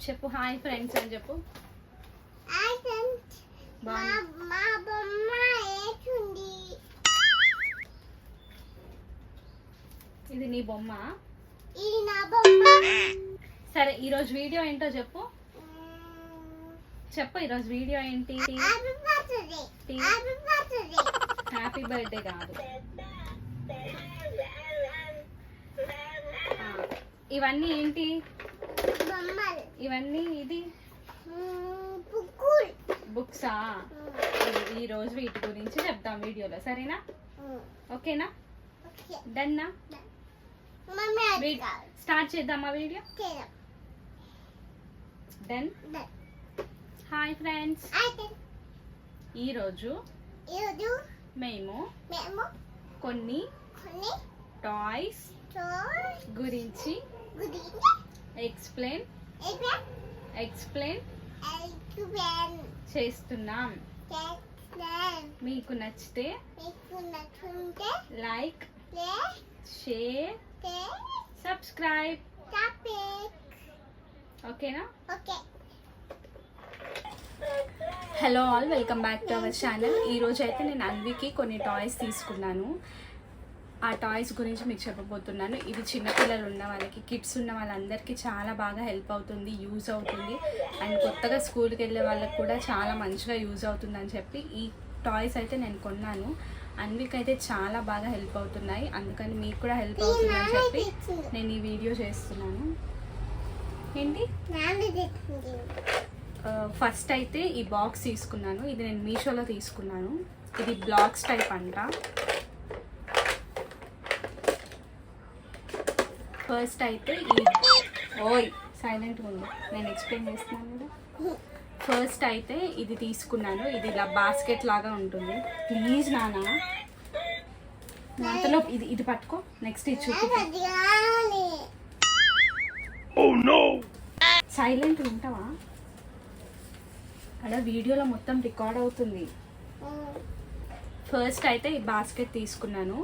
చెప్పు hi friends అని చెప్పు. Hi friends. మా బొమ్మ ఏటుంది. ఇది నీ బొమ్మ? ఇది నా బొమ్మ. సరే ఈరోజు వీడియో ఏంటో చెప్పు. చెప్పు ఈరోజు వీడియో ఏంటి? Happy birthday. Happy birthday. Happy birthday కాదు. ఇవన్నీ ఏంటి? బొమ్మలు. ఇవన్నీ ఇది బుక్సా? ఈ రోజు వీటి గురించి చెప్తాం వీడియోలో, సరేనా? ఓకేనా? డన్నా? స్టార్ట్ చేద్దామా వీడియో? డన్. హాయ్ ఫ్రెండ్స్, ఈరోజు మేము కొన్ని టాయ్స్ గురించి ఎక్స్ప్లెయిన్ చేస్తున్నాం. మీకు నచ్చితే లైక్, షేర్, సబ్స్క్రైబ్. ఓకేనా? Hello all, welcome back to our channel. ఈరోజు అయితే నేను అన్వికి కొన్ని టాయ్స్ తీసుకున్నాను. ఆ టాయ్స్ గురించి మీకు చెప్పబోతున్నాను. ఇది చిన్నపిల్లలు ఉన్న వాళ్ళకి, కిడ్స్ ఉన్న వాళ్ళందరికీ చాలా బాగా హెల్ప్ అవుతుంది, యూజ్ అవుతుంది. అండ్ కొత్తగా స్కూల్కి వెళ్ళే వాళ్ళకి కూడా చాలా మంచిగా యూజ్ అవుతుందని చెప్పి ఈ టాయ్స్ అయితే నేను కొన్నాను. అన్వికి అయితే చాలా బాగా హెల్ప్ అవుతున్నాయి, అందుకని మీకు కూడా హెల్ప్ అవుతుందని చెప్పి నేను ఈ వీడియో చేస్తున్నాను. ఏంటి? ఫస్ట్ అయితే ఈ బాక్స్ తీసుకున్నాను. ఇది నేను మీషోలో తీసుకున్నాను. ఇది బ్లాక్స్ టైప్ అంట. ఫస్ట్ అయితే ఓయ్ సైలెంట్గా ఉంది, నేను ఎక్స్ప్లెయిన్ చేస్తున్నాను కదా. ఫస్ట్ అయితే ఇది తీసుకున్నాను. ఇది ఇలా బాస్కెట్ లాగా ఉంటుంది. ప్లీజ్ నాన్న, అంతలో ఇది పట్టుకో. నెక్స్ట్ ఇది చూపి. సైలెంట్గా ఉంటావా? అక్కడ వీడియోలో మొత్తం రికార్డ్ అవుతుంది. ఫస్ట్ అయితే ఈ బాస్కెట్ తీసుకున్నాను.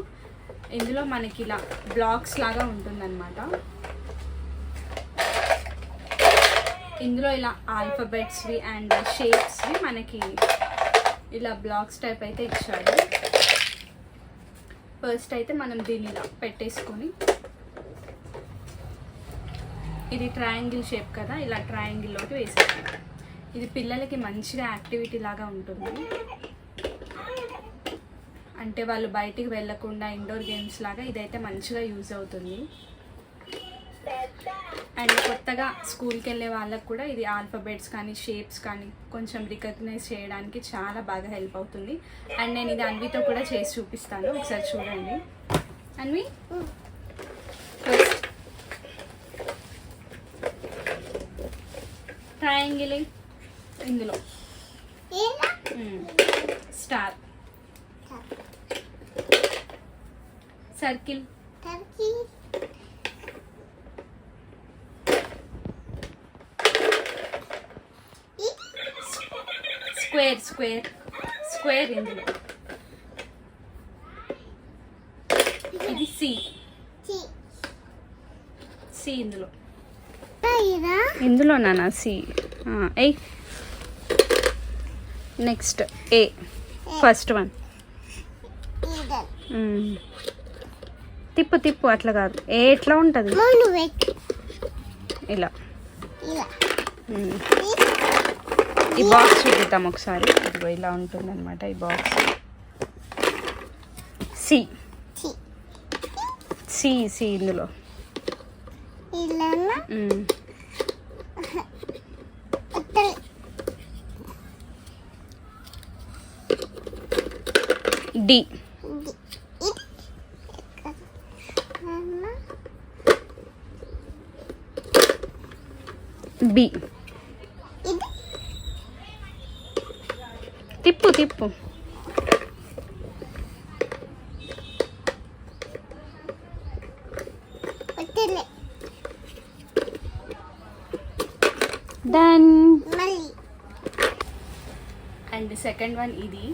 ఇందులో మనకి ఇలా బ్లాక్స్ లాగా ఉంటుందన్నమాట. ఇందులో ఇలా ఆల్ఫాబెట్స్వి అండ్ షేప్స్వి మనకి ఇలా బ్లాక్స్ టైప్ అయితే ఇచ్చాడు. ఫస్ట్ అయితే మనం దీన్ని ఇలా పెట్టేసుకొని, ఇది ట్రయాంగిల్ షేప్ కదా, ఇలా ట్రయాంగిల్లోకి వేసేస్తాం. ఇది పిల్లలకి మంచిగా యాక్టివిటీ లాగా ఉంటుంది. అంటే వాళ్ళు బయటికి వెళ్ళకుండా ఇండోర్ గేమ్స్ లాగా ఇదైతే మంచిగా యూజ్ అవుతుంది. అండ్ కొత్తగా స్కూల్కి వెళ్ళే వాళ్ళకు కూడా ఇది ఆల్ఫాబెట్స్ కానీ షేప్స్ కానీ కొంచెం రికగ్నైజ్ చేయడానికి చాలా బాగా హెల్ప్ అవుతుంది. అండ్ నేను ఇది అన్వితో కూడా చేసి చూపిస్తాను, ఒకసారి చూడండి. అన్వి, ఫస్ట్ ట్రయాంగిల్, ఇందులో star, circle, square, square, square. ఇందులో ఇది సి, సి ఇందులో నాన్న సి. ఏ నెక్స్ట్ ఏ, ఫస్ట్ వన్. తిప్పు తిప్పు, అట్లా కాదు. ఏ ఎట్లా ఉంటుంది? ఇలా. ఈ బాక్స్ చూపిద్దాం ఒకసారి. ఇదిగో ఇలా ఉంటుంది అనమాట ఈ బాక్స్. సి, సి, సి ఇందులో. D, B. తిప్పు తిప్పు. డన్. అండ్ సెకండ్ వన్ ఇది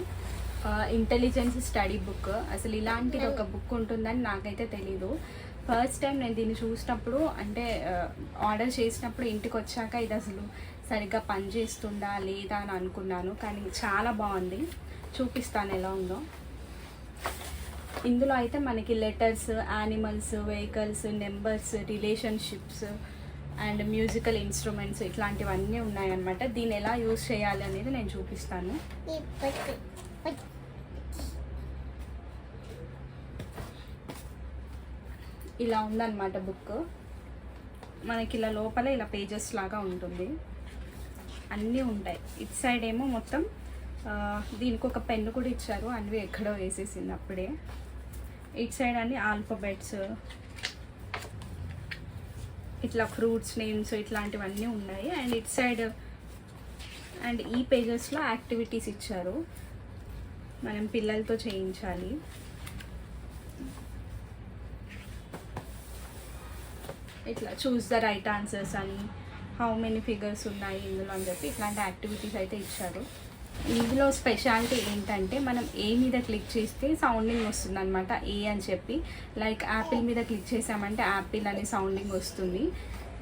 ఇంటెలిజెన్స్ స్టడీ బుక్. అసలు ఇలాంటిది ఒక బుక్ ఉంటుందని నాకైతే తెలీదు. ఫస్ట్ టైం నేను దీన్ని చూసినప్పుడు అంటే ఆర్డర్ చేసినప్పుడు ఇంటికి వచ్చాక ఇది అసలు సరిగ్గా పనిచేస్తుందా లేదా అని అనుకున్నాను, కానీ చాలా బాగుంది. చూపిస్తాను ఎలా ఉందో. ఇందులో అయితే మనకి letters, animals, vehicles, numbers, relationships and musical instruments ఇట్లాంటివన్నీ ఉన్నాయన్నమాట. దీన్ని ఎలా యూజ్ చేయాలి అనేది నేను చూపిస్తాను. ఇలా ఉందన్నమాట బుక్. మనకి ఇలా లోపల ఇలా పేజెస్ లాగా ఉంటుంది, అన్నీ ఉంటాయి. ఇటు సైడ్ ఏమో మొత్తం దీనికి ఒక పెన్ను కూడా ఇచ్చారు, అన్వి ఎక్కడో వేసేసింది అప్పుడే. ఇటు సైడ్ అన్ని ఆల్ఫాబెట్స్, ఇట్లా ఫ్రూట్స్ నేమ్స్ ఇట్లాంటివన్నీ ఉన్నాయి. అండ్ ఇటు సైడ్ అండ్ ఈ పేజెస్లో యాక్టివిటీస్ ఇచ్చారు, మనం పిల్లలతో చేయించాలి. ఇట్లా చూస్ ద రైట్ ఆన్సర్స్ అని, హౌ మెనీ ఫిగర్స్ ఉన్నాయి ఇందులో అని చెప్పి ఇట్లాంటి యాక్టివిటీస్ అయితే ఇచ్చారు. ఇందులో స్పెషాలిటీ ఏంటంటే మనం ఏ మీద క్లిక్ చేస్తే సౌండింగ్ వస్తుంది అనమాట, ఏ అని చెప్పి. లైక్ యాపిల్ మీద క్లిక్ చేసామంటే యాపిల్ అనే సౌండింగ్ వస్తుంది.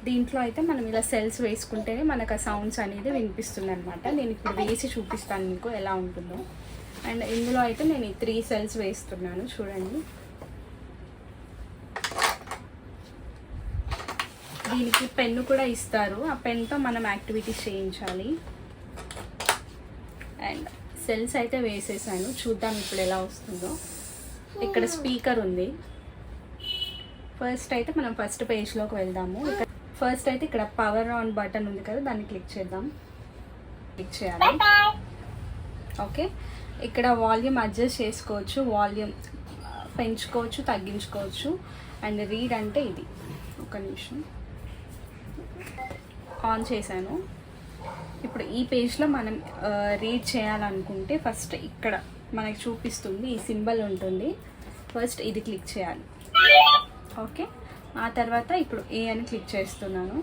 దీంట్లో అయితే మనం ఇలా సెల్స్ వేసుకుంటేనే మనకు ఆ సౌండ్స్ అనేది వినిపిస్తుంది అనమాట. నేను ఇప్పుడు వేసి చూపిస్తాను మీకు ఎలా ఉంటుందో. అండ్ ఇందులో అయితే నేను 3 సెల్స్ వేస్తున్నాను, చూడండి. దీనికి పెన్ను కూడా ఇస్తారు, ఆ పెన్తో మనం యాక్టివిటీస్ చేయించాలి. అండ్ సెల్స్ అయితే వేసేసాను, చూద్దాం ఇప్పుడు ఎలా వస్తుందో. ఇక్కడ స్పీకర్ ఉంది. ఫస్ట్ అయితే మనం ఫస్ట్ పేజ్లోకి వెళ్దాము. ఫస్ట్ అయితే ఇక్కడ పవర్ ఆన్ బటన్ ఉంది కదా, దాన్ని క్లిక్ చేద్దాం. క్లిక్ చేయాలి. ఓకే, ఇక్కడ వాల్యూమ్ అడ్జస్ట్ చేసుకోవచ్చు, వాల్యూమ్ పెంచుకోవచ్చు, తగ్గించుకోవచ్చు. అండ్ రీడ్ అంటే ఇది. ఒక నిమిషం, ఆన్ చేశాను. ఇప్పుడు ఈ పేజ్లో మనం రీడ్ చేయాలనుకుంటే ఫస్ట్ ఇక్కడ మనకి చూపిస్తుంది, ఈ సింబల్ ఉంటుంది. ఫస్ట్ ఇది క్లిక్ చేయాలి. ఓకే, ఆ తర్వాత ఇప్పుడు ఏ అని క్లిక్ చేస్తున్నాను.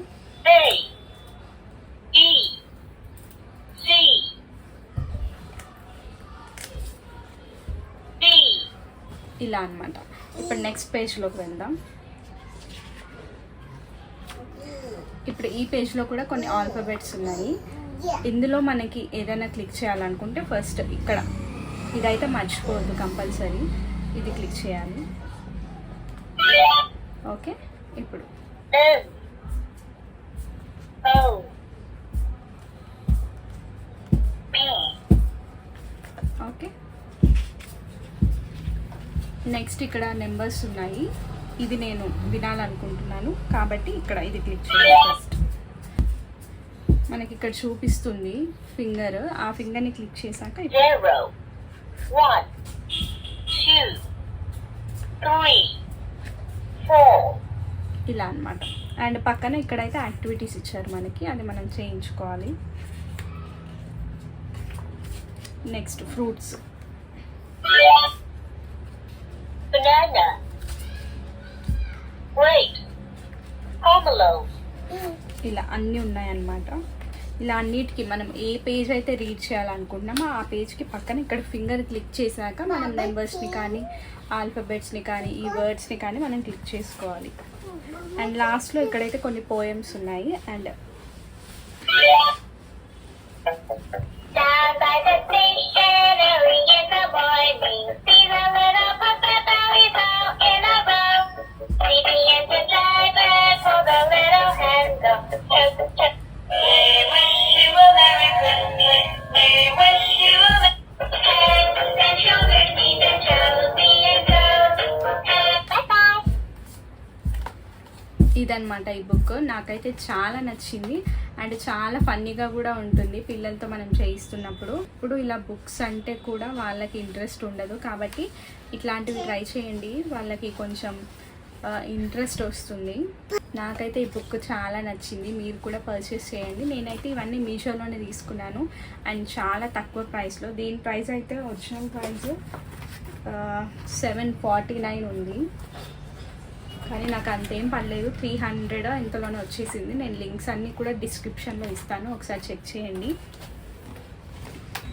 ఇలా అన్నమాట. ఇప్పుడు నెక్స్ట్ పేజ్లోకి వెళ్దాం. ఇప్పుడు ఈ పేజ్లో కూడా కొన్ని ఆల్ఫాబెట్స్ ఉన్నాయి. ఇందులో మనకి ఏదైనా క్లిక్ చేయాలనుకుంటే ఫస్ట్ ఇక్కడ ఇదైతే మర్చిపోవద్దు, కంపల్సరీ ఇది క్లిక్ చేయాలి. ఓకే, ఇప్పుడు ఓకే, నెక్స్ట్ ఇక్కడ నెంబర్స్ ఉన్నాయి. ఇది నేను వినాలనుకుంటున్నాను కాబట్టి ఇక్కడ ఇది క్లిక్ చేయాలి. ఫస్ట్ మనకి ఇక్కడ చూపిస్తుంది ఫింగర్, ఆ ఫింగర్ని క్లిక్ చేశాక 0, 1, 2, 3, 4 ఇలా అన్నమాట. అండ్ పక్కన ఇక్కడైతే యాక్టివిటీస్ ఇచ్చారు మనకి, అది మనం చేయించుకోవాలి. Next fruits, banana, grape, pomelo. ఇలా అన్నీ ఉన్నాయన్నమాట. ఇలా అన్నిటికీ మనం ఏ పేజ్ అయితే రీడ్ చేయాలనుకుంటున్నామో ఆ పేజ్కి పక్కన ఇక్కడ ఫింగర్ క్లిక్ చేశాక మనం నెంబర్స్ని కానీ ఆల్ఫాబెట్స్ని కానీ ఈ వర్డ్స్ని కానీ మనం క్లిక్ చేసుకోవాలి. అండ్ లాస్ట్లో ఇక్కడైతే కొన్ని పోయమ్స్ ఉన్నాయి. And Down by the stationery is a boy named Steve, a little puppet is out in a row. Sleepy is the driver for the little handle. We wish you a Merry Christmas. We wish you a Heads and shoulders, knees and toes, and toes. Bye-bye. ఇదన్నమాట ఈ book. నాకైతే చాలా నచ్చింది and చాలా ఫన్నీగా కూడా ఉంటుంది పిల్లలతో మనం చేయిస్తున్నప్పుడు. ఇప్పుడు ఇలా బుక్స్ అంటే కూడా వాళ్ళకి ఇంట్రెస్ట్ ఉండదు కాబట్టి ఇట్లాంటివి ట్రై చేయండి, వాళ్ళకి కొంచెం ఇంట్రెస్ట్ వస్తుంది. నాకైతే ఈ బుక్ చాలా నచ్చింది, మీరు కూడా పర్చేస్ చేయండి. నేనైతే ఇవన్నీ మీషోలోనే తీసుకున్నాను అండ్ చాలా తక్కువ ప్రైస్లో. దీని ప్రైస్ అయితే ఒరిజినల్ ప్రైస్ 749 ఉంది, కానీ నాకు అంతేం పడలేదు, 300 ఇంతలోనే వచ్చేసింది. నేను లింక్స్ అన్నీ కూడా డిస్క్రిప్షన్లో ఇస్తాను, ఒకసారి చెక్ చేయండి.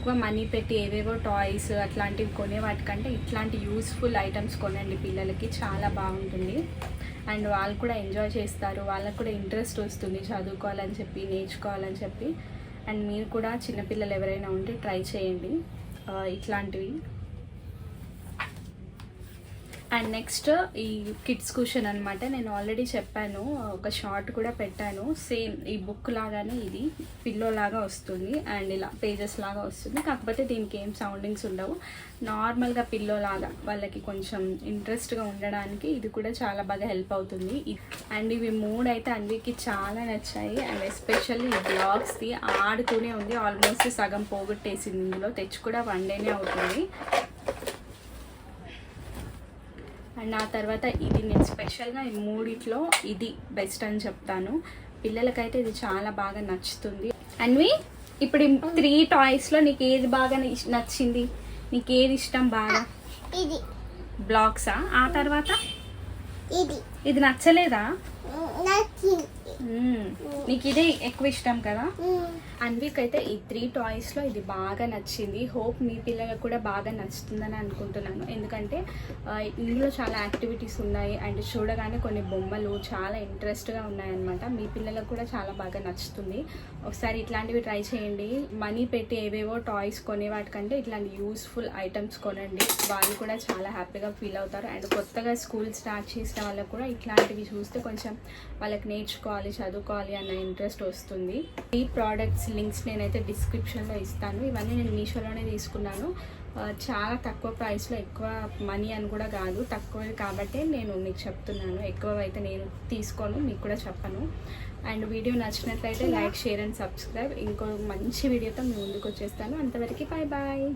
ఎక్కువ మనీ పెట్టి ఏవేవో టాయ్స్ అట్లాంటివి కొనే వాటికంటే ఇట్లాంటి యూస్ఫుల్ ఐటమ్స్ కొనండి పిల్లలకి, చాలా బాగుంటుంది. అండ్ వాళ్ళు కూడా ఎంజాయ్ చేస్తారు, వాళ్ళకు కూడా ఇంట్రెస్ట్ వస్తుంది చదువుకోవాలని చెప్పి, నేర్చుకోవాలని చెప్పి. అండ్ మీరు కూడా చిన్నపిల్లలు ఎవరైనా ఉంటే ట్రై చేయండి ఇట్లాంటివి. అండ్ నెక్స్ట్ ఈ కిడ్స్ కుషన్ అనమాట. నేను ఆల్రెడీ చెప్పాను, ఒక షార్ట్ కూడా పెట్టాను. సేమ్ ఈ బుక్ లాగానే ఇది పిల్లో లాగా వస్తుంది అండ్ ఇలా పేజెస్ లాగా వస్తుంది. కాకపోతే దీనికి ఏం సౌండింగ్స్ ఉండవు, నార్మల్గా పిల్లో లాగా వాళ్ళకి కొంచెం ఇంట్రెస్ట్గా ఉండడానికి ఇది కూడా చాలా బాగా హెల్ప్ అవుతుంది. అండ్ ఇవి 3 అయితే అన్వికి చాలా నచ్చాయి. అండ్ ఎస్పెషల్లీ ఈ బ్లాగ్స్ది ఆడుతూనే ఉంది, ఆల్మోస్ట్ సగం పోగొట్టేసింది. ఇందులో తెచ్చి కూడా 1 డేనే అవుతుంది. అండ్ ఆ తర్వాత ఇది నేను స్పెషల్గా ఈ 3 ఇది బెస్ట్ అని చెప్తాను. పిల్లలకైతే ఇది చాలా బాగా నచ్చుతుంది. అన్వి, ఇప్పుడు 3 టాయ్స్లో నీకు ఏది బాగా నచ్చింది? నీకు ఏది ఇష్టం బాగా? ఇది బ్లాక్సా? ఆ తర్వాత ఇది నచ్చలేదా? నచ్చింది. నీకు ఇదే ఎక్కువ ఇష్టం కదా? అన్విక్ అయితే ఈ 3 టాయ్స్లో ఇది బాగా నచ్చింది. హోప్ మీ పిల్లలకు కూడా బాగా నచ్చుతుందని అనుకుంటున్నాను. ఎందుకంటే ఇందులో చాలా యాక్టివిటీస్ ఉన్నాయి అండ్ చూడగానే కొన్ని బొమ్మలు చాలా ఇంట్రెస్ట్గా ఉన్నాయన్నమాట. మీ పిల్లలకు కూడా చాలా బాగా నచ్చుతుంది. ఒకసారి ఇట్లాంటివి ట్రై చేయండి. మనీ పెట్టి ఏవేవో టాయ్స్ కొనే వాటికంటే ఇట్లాంటి యూస్ఫుల్ ఐటమ్స్ కొనండి, వాళ్ళు కూడా చాలా హ్యాపీగా ఫీల్ అవుతారు. అండ్ కొత్తగా స్కూల్ స్టార్ట్ చేసిన వాళ్ళకు కూడా ఇట్లాంటివి చూస్తే కొంచెం వాళ్ళకి నేర్చుకోవాలి, చదువుకోవాలి అన్న ఇంట్రెస్ట్ వస్తుంది. ఈ ప్రోడక్ట్స్ లింక్స్ నేనైతే డిస్క్రిప్షన్లో ఇస్తాను. ఇవన్నీ నేను మీషోలోనే తీసుకున్నాను. చాలా తక్కువ ప్రైస్లో, ఎక్కువ మనీ అని కూడా కాదు, తక్కువ కాబట్టి నేను మీకు చెప్తున్నాను. ఎక్కువ అయితే నేను తీసుకోను, మీకు కూడా చెప్పను. అండ్ వీడియో నచ్చినట్లయితే లైక్, షేర్ అండ్ సబ్స్క్రైబ్. ఇంకో మంచి వీడియోతో మీ ముందుకు వచ్చేస్తాను. అంతవరకు బాయ్ బాయ్.